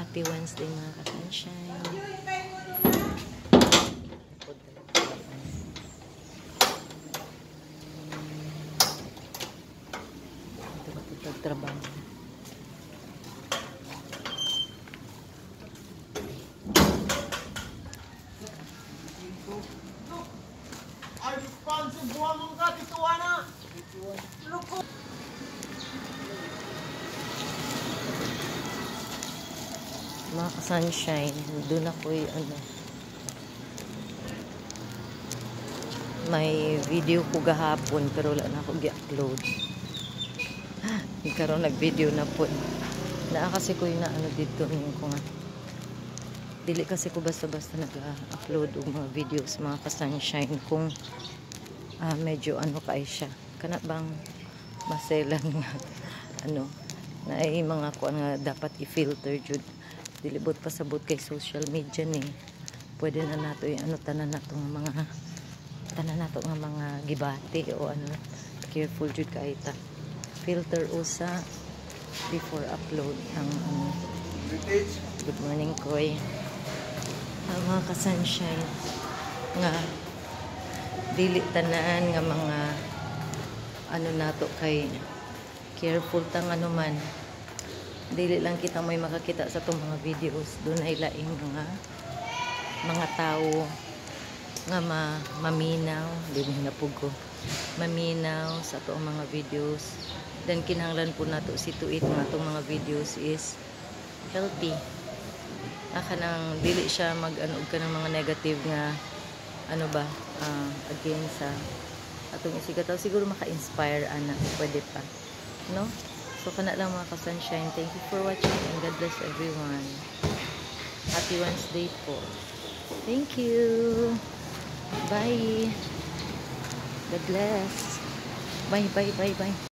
Happy Wednesday mga ka-sunshine. Ito ba ito trabaho? Ay, sponsor buwan mong ka, tituwa na! Loko! Mga ka-sunshine, doon ako'y may video ko gahapon pero wala na ako i-upload. Karon nag-video na po. Naa kasi ko yung dito ko nga. Dili kasi ko basta-basta nag-upload og mga videos mga ka-sunshine kung medyo kaay siya. Kana bang maselan nga na ay mga kuan nga dapat i-filter jud. Dilibot pasabot kay social media ni. Pwede na nato tanan natong mga mga gibati o careful jud kay ta. Filter usa before upload ang good morning koy. Mga ka-sunshine nga dili tanan nga mga nato kay careful tang man. Dili lang kita may makakita sa itong mga videos. Doon ay laing mga tao nga maminaw. Dili na pugo. Maminaw sa itong mga videos. Then kinahanglan po nato situate nga itong mga videos is healthy. Kanang dili siya mag-anog ka ng mga negative nga against sa atong isigataw. Siguro maka-inspire pwede pa. No? So, kana lang mga ka-sunshine. Thank you for watching and God bless everyone. Happy Wednesday po. Thank you. Bye. God bless. Bye, bye, bye, bye.